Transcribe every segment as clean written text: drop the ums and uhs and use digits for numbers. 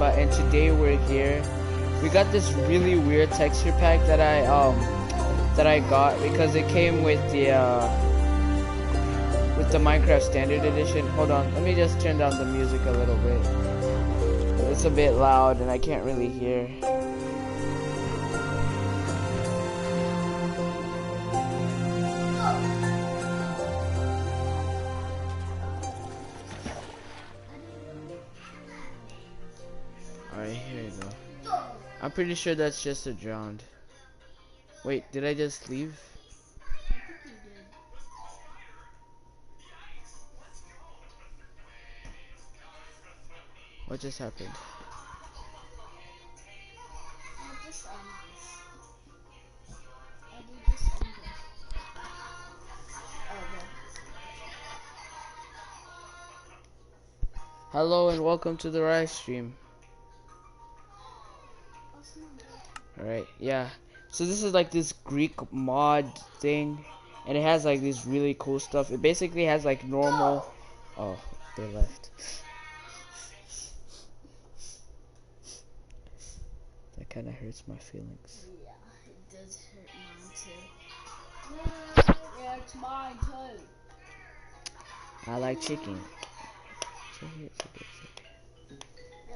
MuZimba, and today we're here. We got this really weird texture pack that I got because it came with the Minecraft Standard Edition. Hold on, let me just turn down the music a little bit. It's a bit loud and I can't really hear. Alright, here you go. I'm pretty sure that's just a drowned. Wait, did I just leave? What just happened? Hello and welcome to the live stream. Alright, yeah. So this is like this Greek mod thing, and it has like this really cool stuff. It basically has like normal. Oh, they left. That kind of hurts my feelings. Yeah, it does hurt mine too. Yeah, it's mine too. I like chicken. Yeah,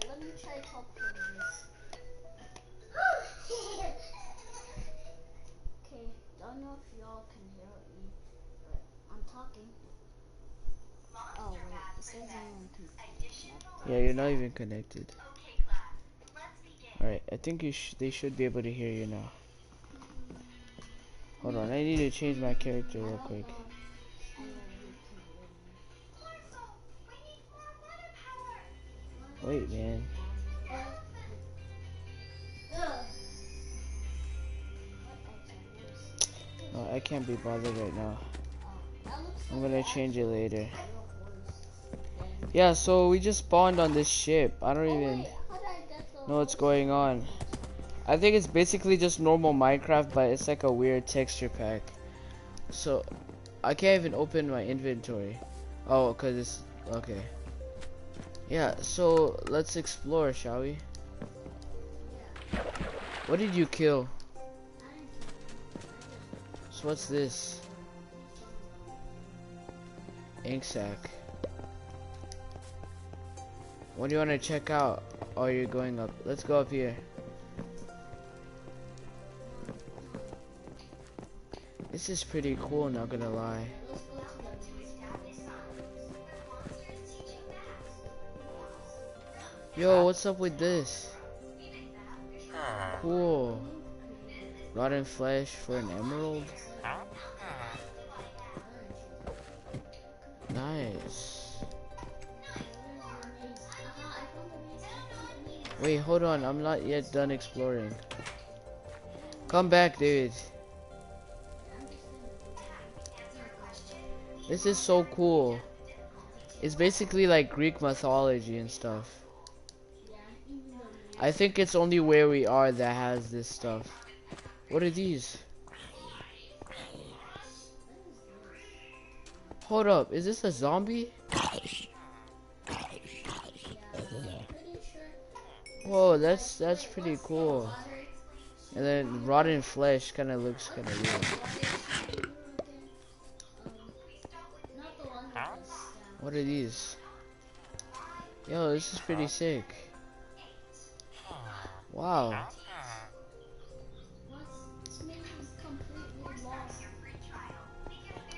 let me try talking this. Okay, don't know if y'all can hear me, but I'm talking. Oh wait, it says I'm connected. Yeah, you're not even connected. Alright, I think they should be able to hear you now. Hold on, I need to change my character real quick. Wait, man. No, I can't be bothered right now. I'm gonna change it later. Yeah, so we just spawned on this ship. I don't even know what's going on. I think it's basically just normal Minecraft, but it's like a weird texture pack. So, I can't even open my inventory. Oh, cause it's, okay. Yeah, so let's explore, shall we? What did you kill? So what's this? Ink sac. What do you want to check out? Oh, you're going up. Let's go up here. This is pretty cool, not gonna lie. Yo, what's up with this? Cool. Rotten flesh for an emerald? Nice. Wait, hold on. I'm not yet done exploring. Come back, dude. This is so cool. It's basically like Greek mythology and stuff. I think it's only where we are that has this stuff. What are these? Hold up, is this a zombie? Whoa, that's pretty cool. And then rotten flesh kind of looks kind of weird. What are these? Yo, this is pretty sick. Wow.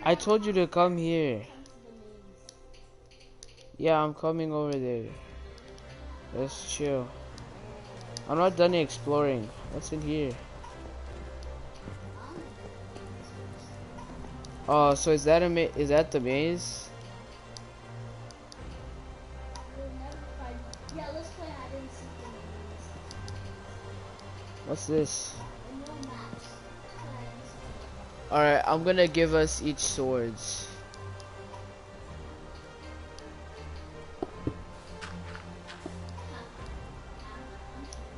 I told you to come here. Yeah, I'm coming over there. Let's chill. I'm not done exploring. What's in here? Oh, so is that is that the maze? What's this? Alright, I'm gonna give us each swords.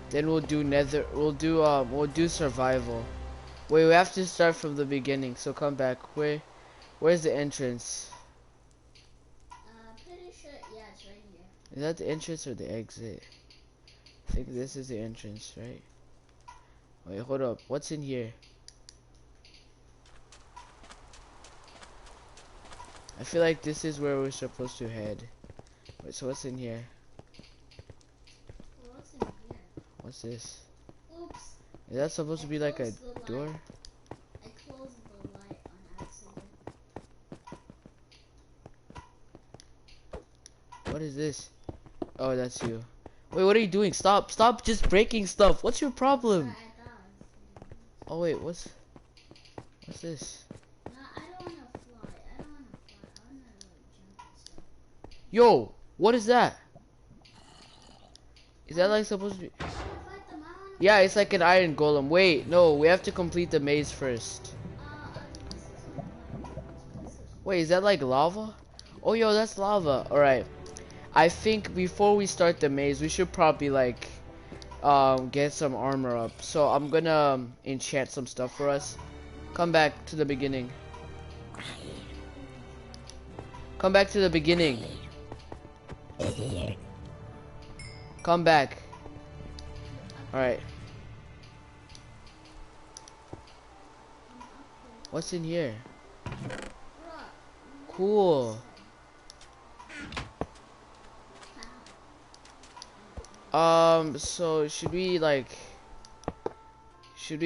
Then we'll do we'll do survival. Wait, we have to start from the beginning, so come back. Where's the entrance? Pretty sure, yeah, it's right here. Is that the entrance or the exit? I think this is the entrance, right? Wait, hold up. What's in here? I feel like this is where we're supposed to head. Wait, so what's in here? What's in here? What's this? Oops. Is that supposed to be like a door? I closed the light on accident. What is this? Oh, that's you. Wait, what are you doing? Stop! Stop just breaking stuff! What's your problem? Oh wait, what's this? No, I don't wanna fly. I don't wanna fly. I wanna like jump and stuff. Yo! What is that? Is that like supposed to be... I wanna fight them. I wanna Yeah, it's like an iron golem. Wait, no, we have to complete the maze first. this is Wait, is that like lava? Oh, yo, that's lava. Alright. I think before we start the maze, we should probably like get some armor up. So I'm gonna enchant some stuff for us. Come back to the beginning. Come back to the beginning. Come back. Alright. What's in here? Cool. So should we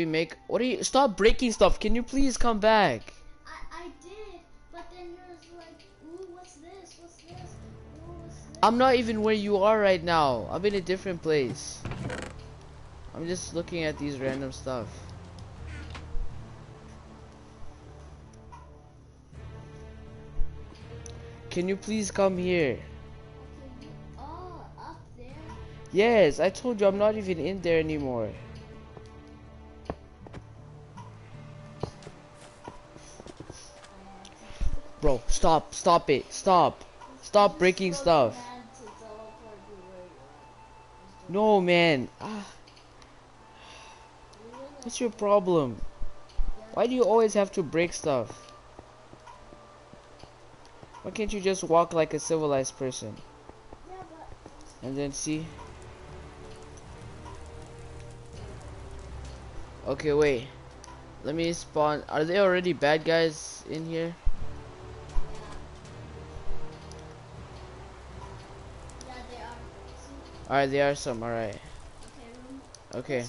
make, what are you, stop breaking stuff, can you please come back? I did, but then there's like, ooh, what's this? What's this? Ooh, what's this? I'm not even where you are right now. I'm in a different place. I'm just looking at these random stuff. Can you please come here? Okay, oh, up there? Yes, I told you I'm not even in there anymore. Bro, stop it, stop breaking stuff. No, man. What's your problem? Why do you always have to break stuff? Why can't you just walk like a civilized person? And then see? Okay, wait. Let me spawn. Are there already bad guys in here? Yeah, they are. Alright, there are some, alright. Okay. Okay.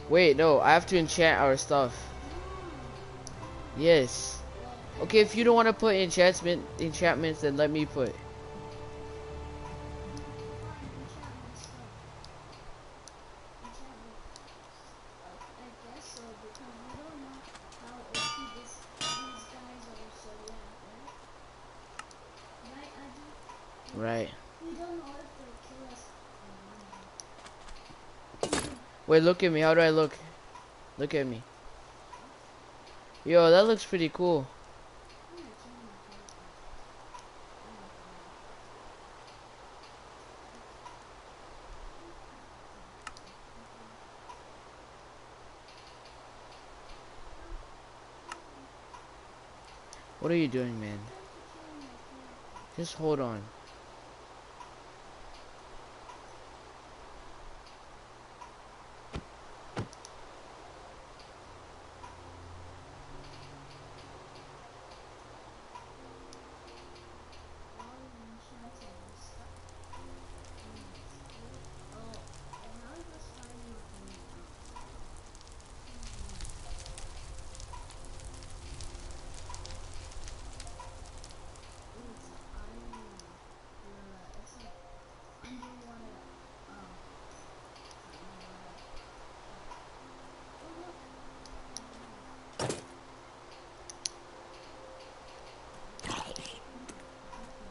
Wait, no, I have to enchant our stuff. Yes. Okay, if you don't want to put enchantments, then let me put. Right. We don't know if they'll kill us. Wait, look at me. How do I look? Look at me. Yo, that looks pretty cool. What are you doing, man? Just hold on.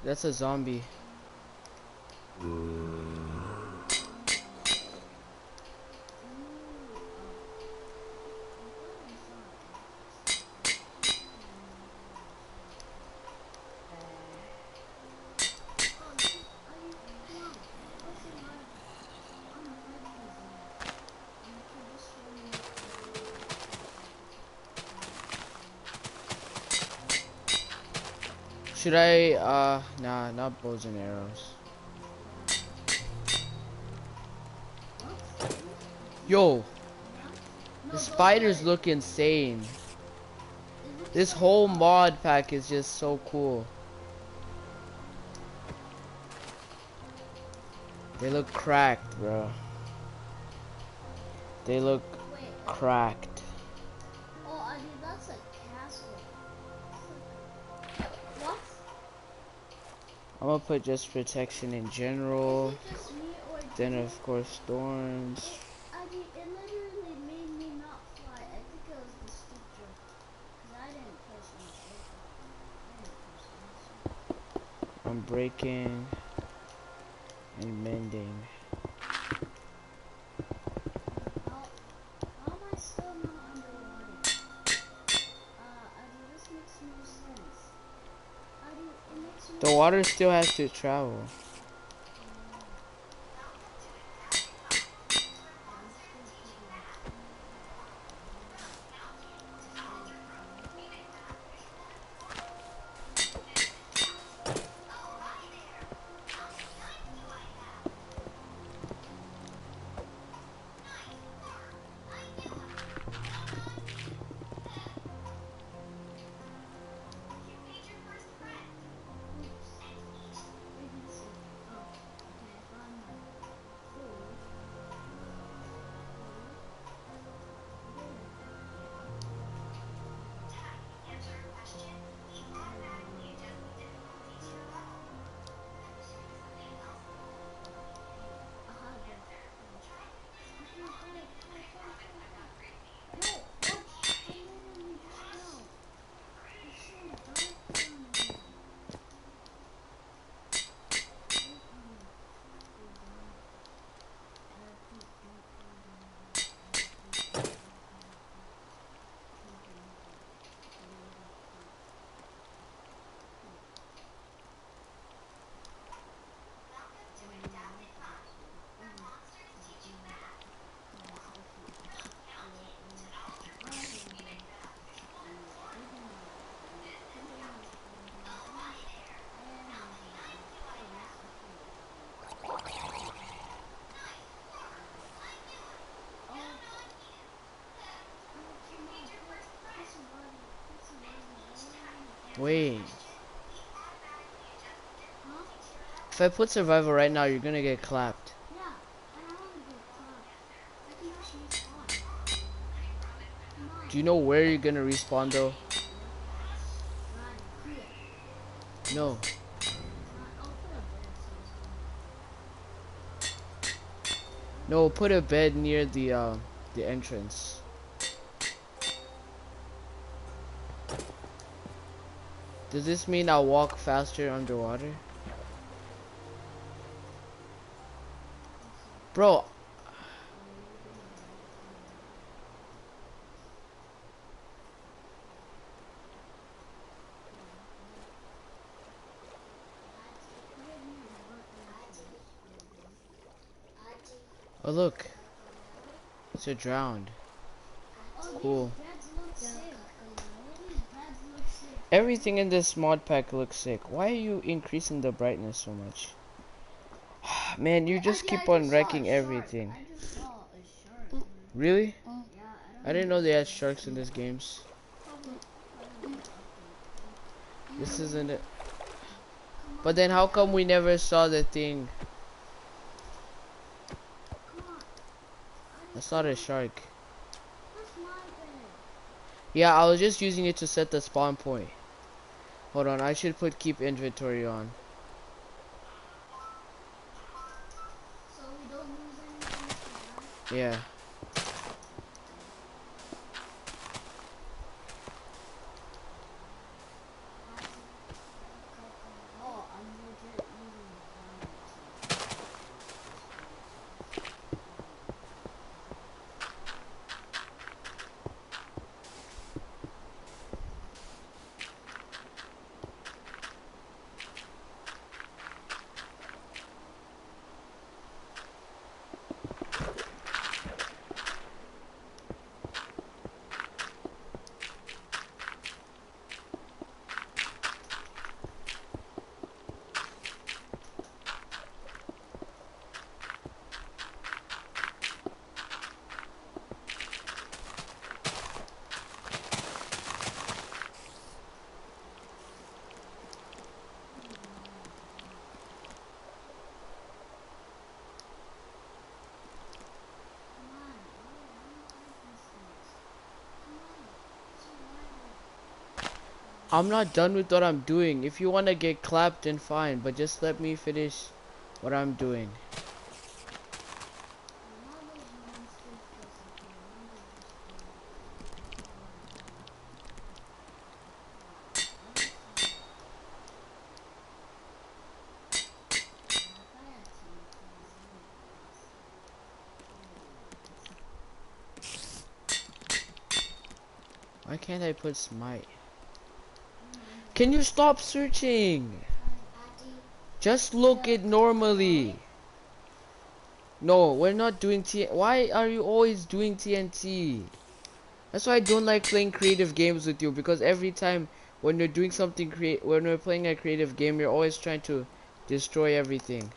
That's a zombie. Should I, nah, not bows and arrows. Yo, Huh? the No, spiders don't look insane. it looks This like, whole mod pack is just so cool. They look cracked, bro. They look wait, cracked. oh, I mean, that's a castle. What? I'm gonna put just protection in Is general. it just me or Then did of course thorns. I mean, it literally made me not fly. I think it was the speaker. Because I didn't push anything. I didn't push anything. I'm breaking and mending. How am I still not underwater? I mean, this makes no sense. I mean, it makes no The water sense. still has to travel. Wait. Huh? If I put survival right now, you're gonna get clapped. Yeah, I don't want to get caught. I can just respawn. Come on. Do you know where you're gonna respawn though? Right here. No. I'll put a bed so it's No, put a bed near the entrance. Does this mean I'll walk faster underwater? Bro. Oh look. It's a drowned. Oh, Cool. these beds look sick. These beds look sick. Everything in this mod pack looks sick. Why are you increasing the brightness so much? Man, you just keep on wrecking everything. I just saw a shark. Really? Yeah, I didn't know they had sharks in this games. probably This isn't it. But then how come we never saw the thing? come on. That's not a shark. That's my bed. Yeah, I was just using it to set the spawn point. Hold on, I should put keep inventory on. So we don't lose anything for that? Yeah. Oh, I'm legit using I'm not done with what I'm doing. If you want to get clapped, then fine. But just let me finish what I'm doing. Why can't I put smite? Can you stop searching? Just look it normally. No, we're not doing Why are you always doing TNT? That's why I don't like playing creative games with you, because every time when you're doing something when we're playing a creative game, you're always trying to destroy everything.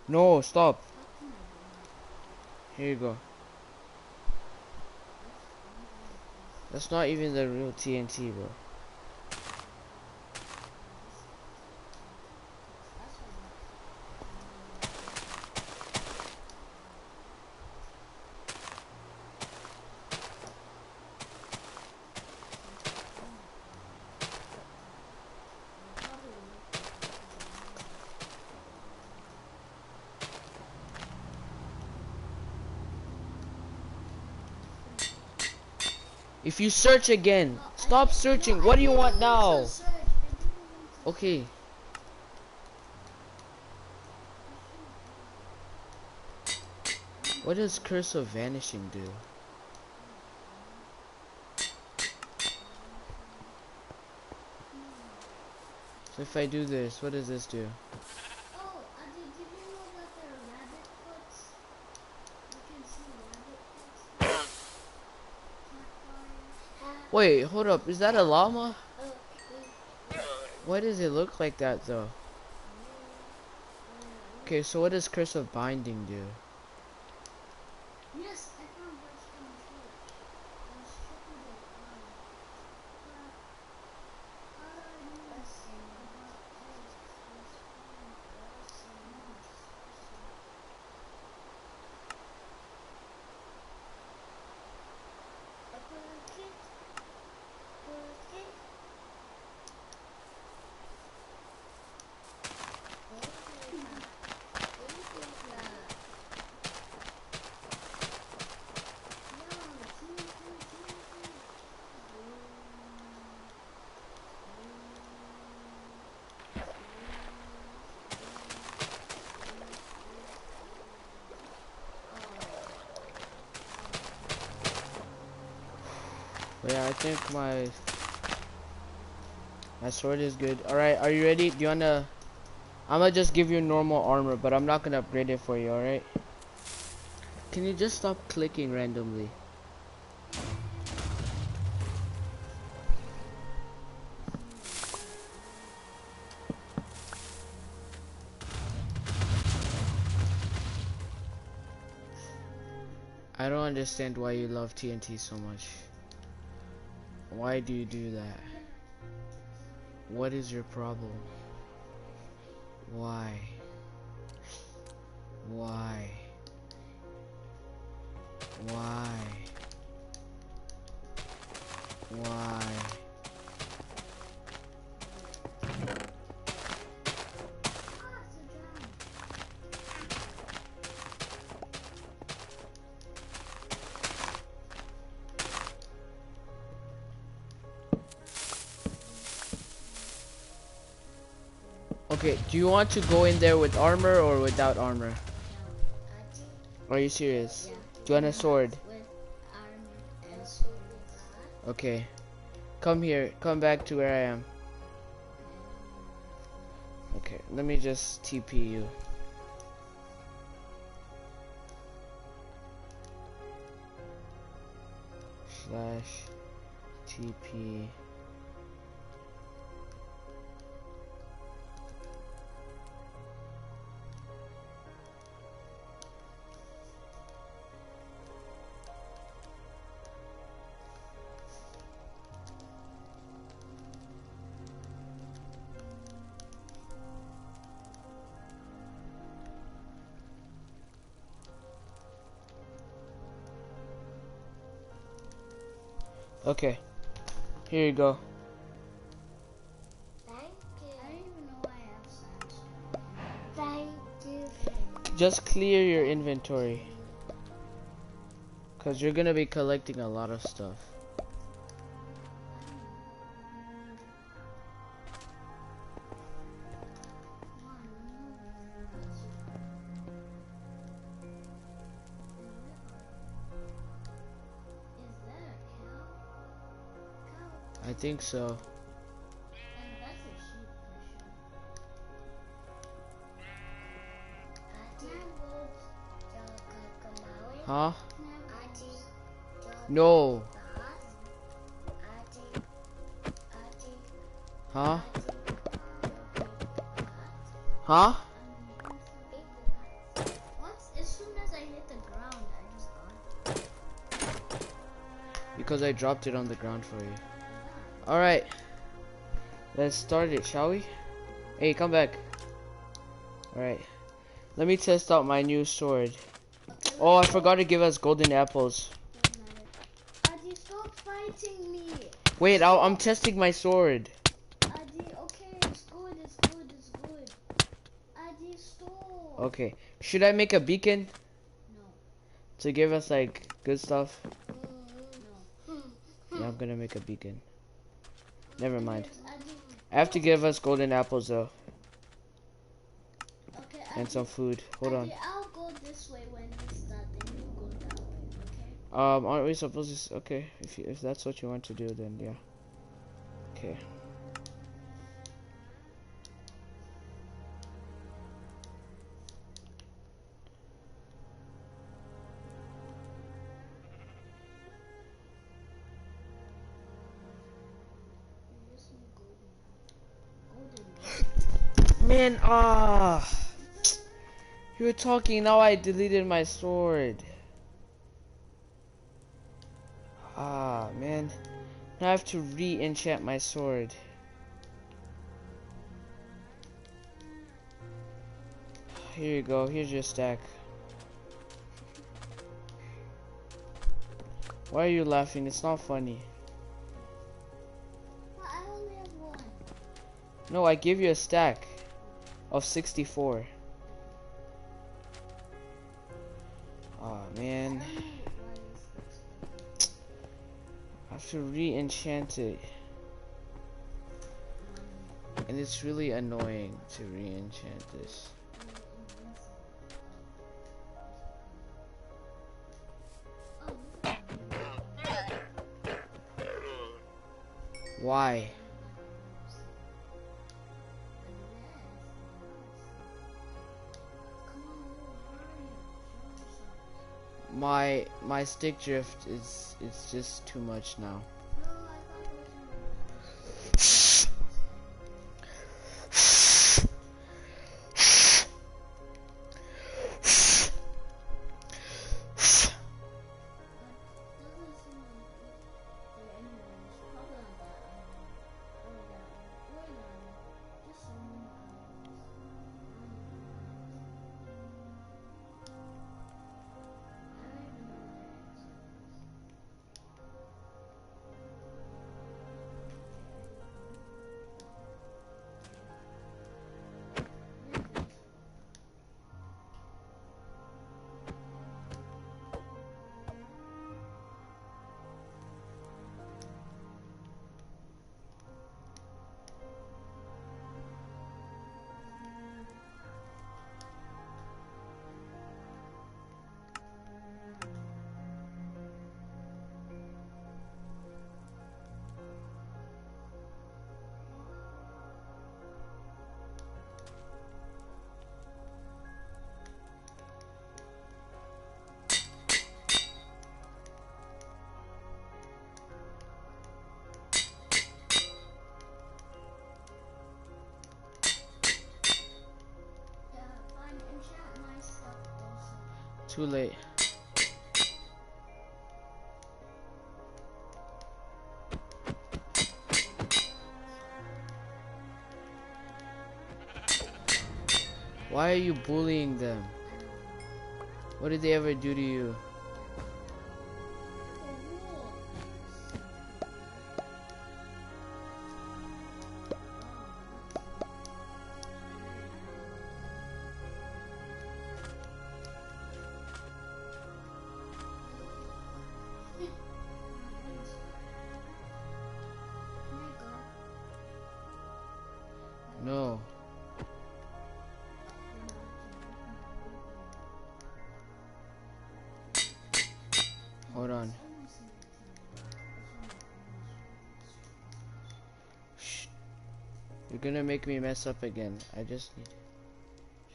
No, stop. Here you go. That's not even the real TNT, bro. If you search again, stop searching. What do you want now? Okay. What does Curse of Vanishing do? So if I do this, what does this do? Oh, did you know that there are rabbit foots? You can see rabbit foots. Wait, hold up. Is that a llama? Why does it look like that though? Okay, so what does Curse of Binding do? Yes, I found redstone torch. Let's check it out. But yeah, I think my sword is good. Alright, are you ready? Do you wanna... I'm gonna just give you normal armor, but I'm not gonna upgrade it for you, alright? Can you just stop clicking randomly? I don't understand why you love TNT so much. Why do you do that? What is your problem? Why? Why? Why? Why? Okay, do you want to go in there with armor or without armor? Are you serious? Yeah. Do you want a sword? With armor and sword. Okay. Come here. Come back to where I am. Okay, let me just TP you. Slash TP. Okay, here you go. Thank you. I don't even know why I have sandstone. Thank you. Just clear your inventory, cause you're gonna be collecting a lot of stuff. I think so. Huh? No. Huh? Huh? As soon as I hit the ground, I just got it. Because I dropped it on the ground for you. Alright. Let's start it, shall we? Hey, come back. Alright. Let me test out my new sword. Oh, I forgot to give us golden apples. Adi, stop fighting me. Wait, I'm testing my sword. Adi, okay, it's good, it's good, it's good. Adi, stop. Okay. Should I make a beacon? No. To give us, like, good stuff? No. Yeah, I'm gonna make a beacon. Never mind. Adi, I have to give us golden apples, though. okay, And some food. Hold on. I'll go this way when we start, then you go that way, okay? Aren't we supposed to? Okay, if that's what you want to do, then yeah. Okay. Man, you were talking, now I deleted my sword. Man. Now I have to re-enchant my sword. Here you go, here's your stack. Why are you laughing? It's not funny. Well, I only have one. No, I gave you a stack of 64. Aw, man. I have to re-enchant it. And it's really annoying to re-enchant this. Why? My stick drift it's just too much now. Too late. Why are you bullying them? What did they ever do to you? No. Hold on. Shh. You're gonna make me mess up again. I just need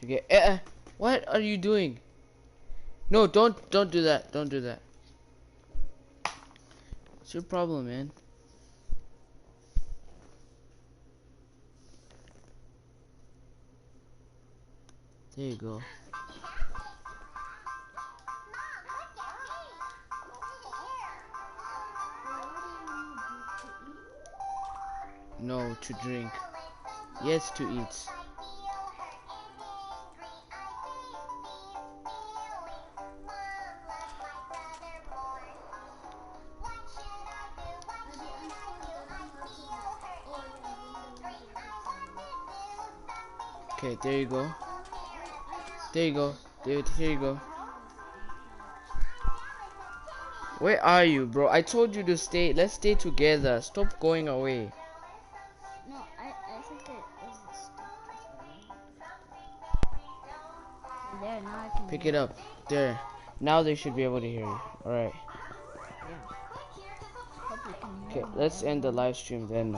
to get. What are you doing? No, don't do that. Don't do that. What's your problem, man? There you go. No, to drink. Yes, to eat. Okay, there you go. There you go. There you go. Where are you, bro? I told you to stay. Let's stay together. Stop going away. No, I think it was the stick. There, now I can Pick hear it up. There. Now they should be able to hear you. Alright. Yeah. Hope you can hear Okay, me, let's end the everyone. live stream then.